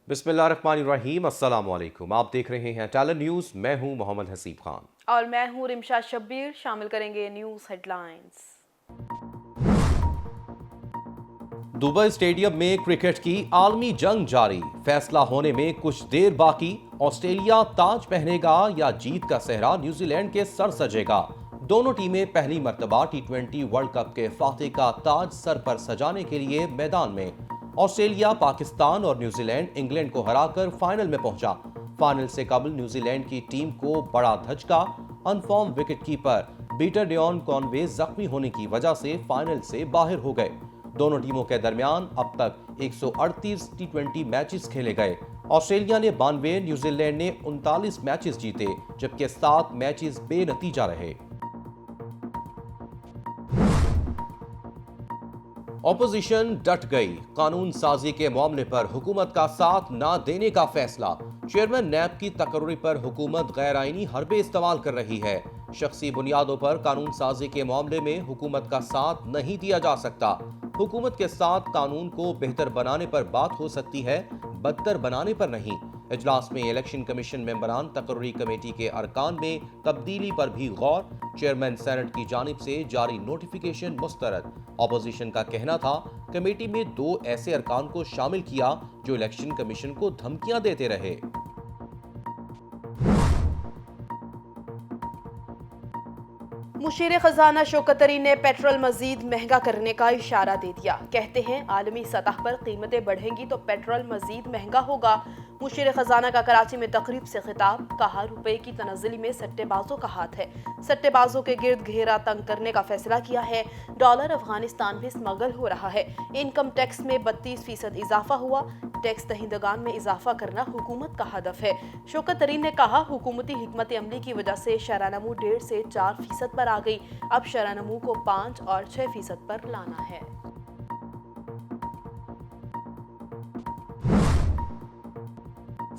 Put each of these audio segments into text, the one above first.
बिस्मिल्लाहिर्रहमानिर्रहीम, अस्सलाम वालेकुम। आप देख रहे हैं टैलेंट न्यूज़। मैं हूं मोहम्मद हसीब खान और मैं हूँ रिमशा शब्बीर। शामिल करेंगे न्यूज़ हेडलाइंस। दुबई स्टेडियम में क्रिकेट की आलमी जंग जारी, फैसला होने में कुछ देर बाकी। ऑस्ट्रेलिया ताज पहनेगा या जीत का सेहरा न्यूजीलैंड के सर सजेगा। दोनों टीमें पहली मर्तबा T20 वर्ल्ड कप के फातेह का ताज सर पर सजाने के लिए मैदान में। ऑस्ट्रेलिया पाकिस्तान और न्यूजीलैंड इंग्लैंड को हराकर फाइनल में पहुंचा। फाइनल से कबल न्यूजीलैंड की टीम को बड़ा धचका। अनफॉर्म विकेटकीपर पीटर डेयन कॉनवे जख्मी होने की वजह से फाइनल से बाहर हो गए। दोनों टीमों के दरमियान अब तक 138 T20 मैचेस खेले गए। ऑस्ट्रेलिया ने 92, न्यूजीलैंड ने 39 मैचेस जीते, जबकि 7 मैचेस बेनतीजा रहे। ऑपोजिशन डट गई, कानून साजी के मामले पर हुकूमत का साथ न देने का फैसला। चेयरमैन नैब की तकर्री पर हुकूमत गैर आईनी हरबे इस्तेमाल कर रही है। शख्सी बुनियादों पर कानून साजी के मामले में हुकूमत का साथ नहीं दिया जा सकता। हुकूमत के साथ कानून को बेहतर बनाने पर बात हो सकती है, बदतर बनाने पर नहीं। इजलास में इलेक्शन कमीशन मेंबरान तकर्री कमेटी के अरकान में तब्दीली पर भी गौर। चेयरमैन सेनेट की जानिब से जारी नोटिफिकेशन मुस्तरद। ऑपोजिशन का कहना था कमेटी में 2 ऐसे अरकान को शामिल किया जो इलेक्शन कमीशन को धमकियां देते रहे। मुशीर खजाना शौकत तरीन ने पेट्रोल मजीद महंगा करने का इशारा दे दिया। कहते हैं आलमी सतह पर कीमतें बढ़ेंगी तो पेट्रोल मजीद महंगा होगा। मुशीर खजाना का कराची में तकरीब से खिताब, कहा रुपए की तनज़्ज़ुली में सट्टेबाजों का हाथ है। सट्टेबाजों के गिर्द घेरा तंग करने का फैसला किया है। डॉलर अफगानिस्तान भी स्मगल हो रहा है। इनकम टैक्स में 32% इजाफा हुआ। टैक्स दहिंदगान में इजाफा करना हुकूमत का हदफ है। शौकत तरीन ने कहा हुकूमती हिकमत अमली की वजह से शरह-नमू 1.5 से 4% पर आ गई। अब शरह-नमू को 5 और 6% पर लाना है।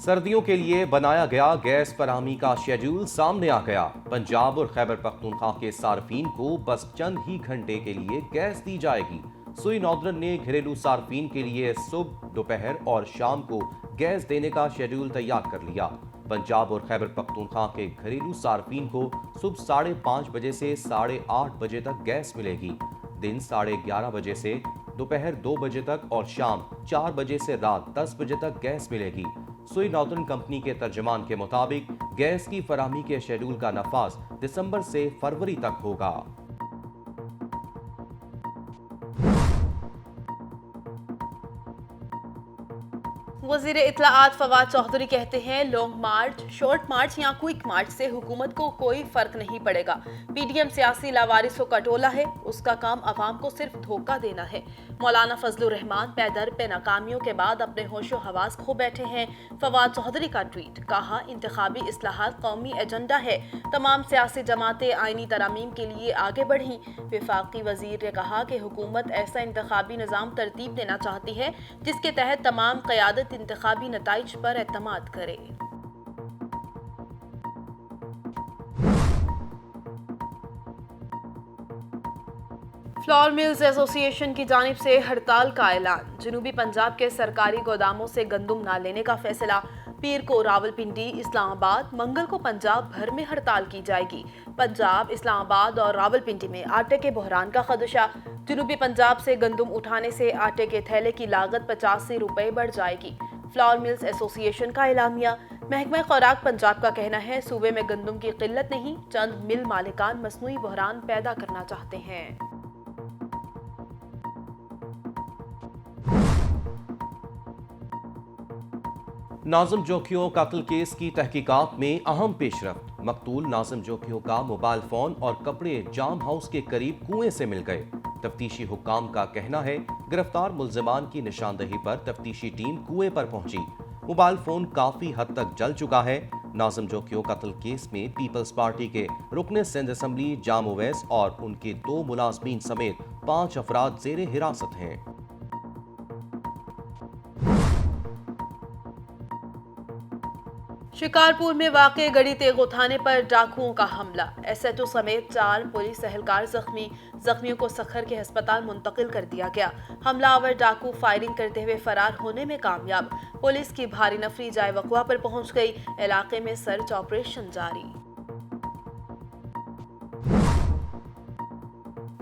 सर्दियों के लिए बनाया गया गैस फराहमी का शेड्यूल सामने आ गया। पंजाब और खैबर पख्तूनख्वा के सार्फिन को बस चंद ही घंटे के लिए गैस दी जाएगी। सुई नॉर्दर्न ने घरेलू सार्फिन के लिए सुबह, दोपहर और शाम को गैस देने का शेड्यूल तैयार कर लिया। पंजाब और खैबर पख्तूनख्वा के घरेलू सार्फिन को सुबह 5:30 बजे से 8:30 बजे तक गैस मिलेगी। दिन 11:30 बजे से दोपहर 2 बजे तक और शाम 4 बजे से रात 10 बजे तक गैस मिलेगी। सुई नॉर्दर्न कंपनी के तर्जमान के मुताबिक गैस की फराहमी के शेड्यूल का नफाज दिसंबर से फरवरी तक होगा। वज़ीर इत्तलाआत फवाद चौधरी कहते हैं लॉन्ग मार्च, शॉर्ट मार्च या क्विक मार्च से हुकूमत को कोई फर्क नहीं पड़ेगा। पीडीएम सियासी लावारिसों का टोला है, उसका काम अवाम को सिर्फ धोखा देना है। मौलाना फजलुर रहमान पैदर पे नाकामियों के बाद अपने होशो हवास खो बैठे हैं। फवाद चौधरी का ट्वीट, कहा इंतखाबी इस्लाहात कौमी एजेंडा है, तमाम सियासी जमातें आईनी तरामीम के लिए आगे बढ़ी। वफाकी वजीर ने कहा कि हुकूमत ऐसा इंतखाबी निज़ाम तरतीब देना चाहती है जिसके तहत तमाम क़यादत इंतखाबी नताइज पर एतमाद करे। फ्लोर मिल्स एसोसिएशन की जानिब से हड़ताल का ऐलान। जनूबी पंजाब के सरकारी गोदामों से गंदम ना लेने का फैसला। पीर को रावलपिंडी, इस्लामाबाद, मंगल को पंजाब भर में हड़ताल की जाएगी। पंजाब, इस्लामाबाद और रावलपिंडी में आटे के बहरान का खदशा। जनूबी पंजाब से गंदम उठाने से आटे के थैले की लागत 85 रुपए बढ़ जाएगी। फ्लोर मिल्स एसोसिएशन का एलामिया। महकमा खुराक पंजाब का कहना है सूबे में गंदम की किल्लत नहीं, चंद मिल मालिकान मसनूई बहरान पैदा करना चाहते हैं। नाज़िम जोखियों कत्ल केस की तहकीकात में अहम पेशरफ्त। मकतूल नाज़िम जोखियों का मोबाइल फोन और कपड़े जाम हाउस के करीब कुएं से मिल गए। तफ्तीशी हुक्काम का कहना है गिरफ्तार मुल्जिमान की निशानदही पर तफ्तीशी टीम कुएं पर पहुंची। मोबाइल फोन काफी हद तक जल चुका है। नाज़िम जोखियों कत्ल केस में पीपल्स पार्टी के रुकने सिंध असम्बली जाम ओवैस और उनके 2 मुलाजमीन समेत 5 अफराद जेरे हिरासत हैं। शिकारपुर में वाक़ गड़ी तेग उठाने पर डाकुओं का हमला, SHO समेत 4 पुलिस एहलकार जख्मियों को सखर के अस्पताल मुंतकिल कर दिया गया। हमलावर डाकू फायरिंग करते हुए फरार होने में कामयाब। पुलिस की भारी नफरी जाए वक़वा पर पहुंच गई। इलाके में सर्च ऑपरेशन जारी।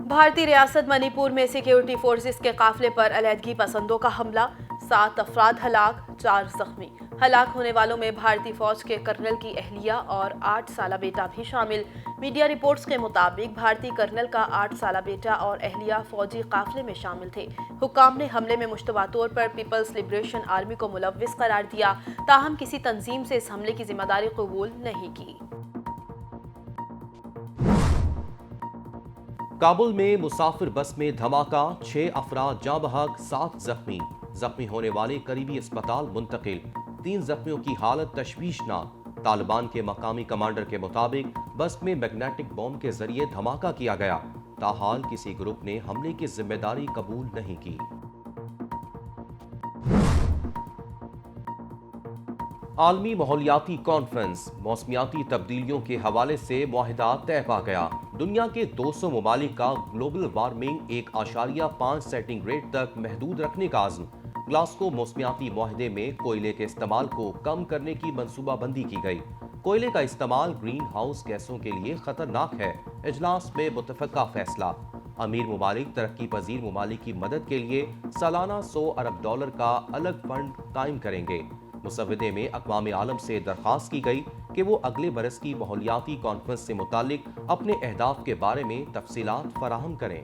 भारतीय रियासत मणिपुर में सिक्योरिटी फोर्सेस के काफिले पर अलहदगी पसंदों का हमला, 7 अफराद हलाक, 4 जख्मी। हलाक होने वालों में भारतीय फौज के कर्नल की अहलिया और 8 साला बेटा भी शामिल। मीडिया रिपोर्ट्स के मुताबिक भारतीय कर्नल का 8 साला बेटा और अहलिया फौजी काफिले में शामिल थे। हुक्काम ने हमले में मुश्तबा तौर पर पीपल्स लिबरेशन आर्मी को मुलव्विस करार दिया, ताहम किसी तंजीम से इस हमले की जिम्मेदारी कबूल नहीं की। काबुल में मुसाफिर बस में धमाका, 6 अफराद जाँ बहक, 7 जख्मी होने वाले करीबी अस्पताल मुंतकिल। 3 जख्मियों की हालत तशवीशनाक। तालिबान के मकामी कमांडर के मुताबिक बस में मैग्नेटिक बॉम्ब के जरिए धमाका किया गया, ताहाल किसी ग्रुप ने हमले की जिम्मेदारी कबूल नहीं की। आलमी माहौलियाती कॉन्फ्रेंस, मौसमियाती तब्दीलियों के हवाले से मुआहिदा तय पा गया। दुनिया के 200 ममालिक का ग्लोबल वार्मिंग 1.5 सेंटीग्रेड तक महदूद रखने का आज़म। ग्लासगो मौसमियाती मुआहदे में कोयले के इस्तेमाल को कम करने की मंसूबाबंदी की गई। कोयले का इस्तेमाल ग्रीन हाउस गैसों के लिए खतरनाक है। इजलास में मुतफ़क़ा फैसला। अमीर ममालिक तरक्की पजीर ममालिक की मदद के लिए सालाना $100 अरब का अलग फंड कायम करेंगे। मुसव्वदे में अक़वाम आलम से दरख्वास्त की गई कि वो अगले बरस की माहौलियाती कॉन्फ्रेंस से मुतालिक अपने अहदाफ के बारे में तफसीलात फराहम करें।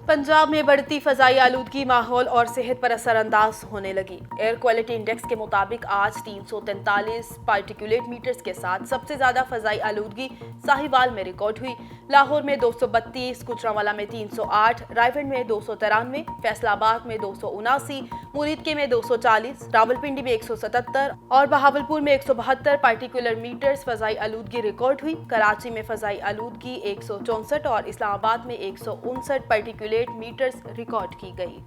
पंजाब में बढ़ती फजाई आलूदगी माहौल और सेहत पर असरअंदाज होने लगी। एयर क्वालिटी इंडेक्स के मुताबिक आज 343 पार्टिकुलेट मीटर्स के साथ सबसे ज्यादा फजाई आलूदगी साहिवाल में रिकॉर्ड हुई। लाहौर में 232, गुजरांवाला में 308, रायगढ़ में 293, फैसलाबाद में 279, मुरीदके में 240, रावलपिंडी में 177 और बहावलपुर में 172 पार्टिकुलर मीटर्स फजाई आलूदगी रिकॉर्ड हुई। कराची में फजाई आलूदगी 164 और इस्लामाबाद में 159 पार्टिकुलेट मीटर्स रिकॉर्ड की गई।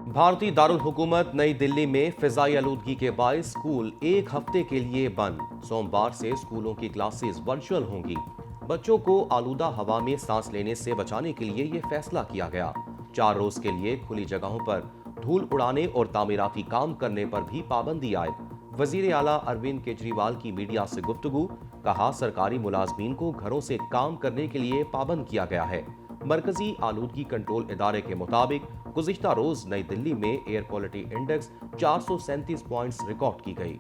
भारतीय दारुल हुकूमत नई दिल्ली में फिजाई आलूदगी के बायस स्कूल 1 हफ्ते के लिए बंद। सोमवार से स्कूलों की क्लासेस वर्चुअल होंगी। बच्चों को आलूदा हवा में सांस लेने से बचाने के लिए ये फैसला किया गया। 4 रोज के लिए खुली जगहों पर धूल उड़ाने और तामीराती काम करने पर भी पाबंदी आयद। वजीर आला अरविंद केजरीवाल की मीडिया से गुफ्तगू, कहा सरकारी मुलाजमीन को घरों से काम करने के लिए पाबंद किया गया है। मरकजी आलूदगी कंट्रोल इदारे के मुताबिक गुज़िश्ता रोज नई दिल्ली में air quality index 437 points record की गई।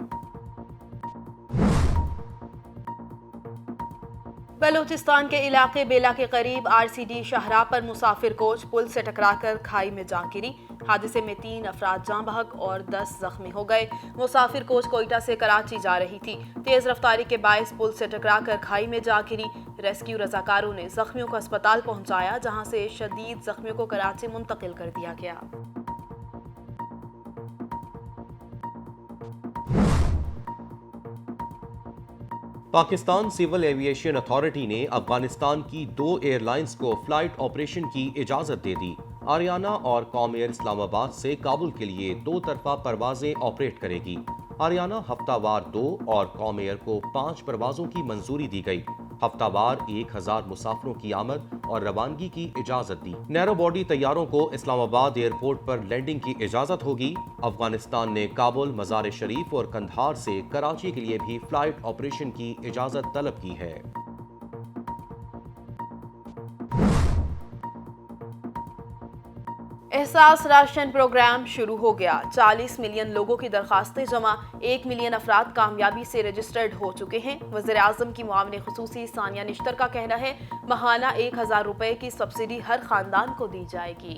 बलूचिस्तान के इलाके बेला के करीब RCD शाहराह पर मुसाफिर कोच पुल से टकराकर खाई में जा गिरी। हादसे में 3 अफराद जाँ बहक और 10 जख्मी हो गए। मुसाफिर कोच कोयटा से कराची जा रही थी। तेज रफ्तारी के बायस पुल से टकराकर खाई में जा गिरी। रेस्क्यू रजाकारों ने जख्मियों को अस्पताल पहुंचाया, जहां से शदीद जख्मियों को कराची मुंतकिल कर दिया गया। पाकिस्तान सिविल एविएशन अथॉरिटी ने अफगानिस्तान की 2 एयरलाइंस को फ्लाइट ऑपरेशन की इजाजत दे दी। आरियाना और कॉम एयर इस्लामाबाद से काबुल के लिए 2 तरफा परवाजें ऑपरेट करेगी। आरियाना हफ्तावार 2 और कॉम एयर को 5 परवाजों की मंजूरी दी गई। हफ्तावार 1000 मुसाफिरों की आमद और रवानगी की इजाजत दी। नैरो बॉडी तैयारों को इस्लामाबाद एयरपोर्ट पर लैंडिंग की इजाजत होगी। अफगानिस्तान ने काबुल, मज़ार शरीफ और कंधार से कराची के लिए भी फ्लाइट ऑपरेशन की इजाजत तलब की है। एहसास राशन प्रोग्राम शुरू हो गया। 40 मिलियन लोगों की दरखास्तें जमा, 1 मिलियन अफराद कामयाबी से रजिस्टर्ड हो चुके हैं। वज़ीर आज़म की मुआविन खुसूसी सानिया निश्तर का कहना है, माहाना 1000 रुपए की सब्सिडी हर खानदान को दी जाएगी।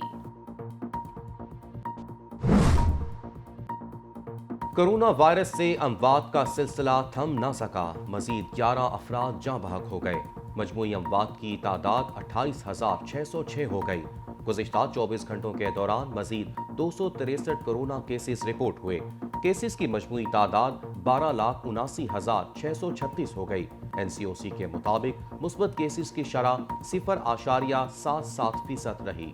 कोरोना वायरस से अमवात का सिलसिला थम न सका। मजीद 11 अफराद जाँ बहक हो गए। मजमूई अमवात की तादाद 28,606 हो गई। गुज़िश्ता 24 घंटों के दौरान मजीद 263 कोरोना केसेस रिपोर्ट हुए। केसेस की मजमूई तादाद 12,79,636 हो गई। NCOC के मुताबिक मुस्बत केसेस की शरह 0.77% रही।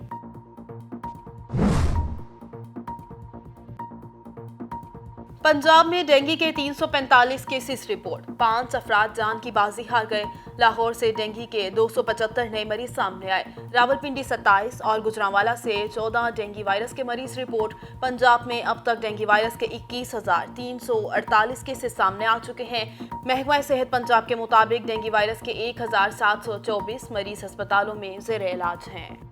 पंजाब में डेंगू के 345 केसेस रिपोर्ट, 5 अफराद जान की बाजी हार गए। लाहौर से डेंगू के 275 नए मरीज सामने आए। रावलपिंडी 27 और गुजरांवाला से 14 डेंगू वायरस के मरीज रिपोर्ट। पंजाब में अब तक डेंगू वायरस के 21,348 केसेस सामने आ चुके हैं। महकमा सेहत पंजाब के मुताबिक डेंगू वायरस के 1,724 मरीज अस्पतालों में ज़ेरे इलाज हैं।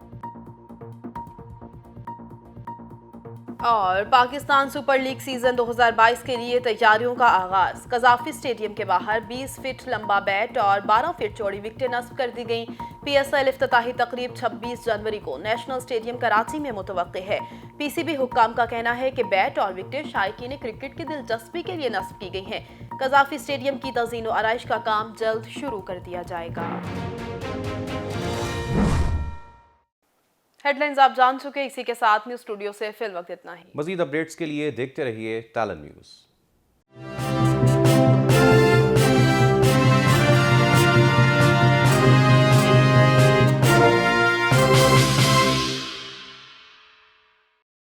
और पाकिस्तान सुपर लीग सीजन 2022 के लिए तैयारियों का आगाज। कजाफी स्टेडियम के बाहर 20 फीट लंबा बैट और 12 फीट चौड़ी विकेटें नस्ब कर दी गईं। पीएसएल इफ्तिताही तकरीब 26 जनवरी को नेशनल स्टेडियम कराची में मुतवक्किल है। पीसीबी हुक्काम का कहना है कि बैट और विकेटें शायकीन क्रिकेट की दिलचस्पी के लिए नस्ब की गई हैं। कजाफी स्टेडियम की तज़ीन व आराइश का काम जल्द शुरू कर दिया जाएगा। हेडलाइंस आप जान चुके। इसी के साथ न्यूज़ स्टूडियो से फिल वक्त इतना ही। मजीद अपडेट्स के लिए देखते रहिए टैलेंट न्यूज़।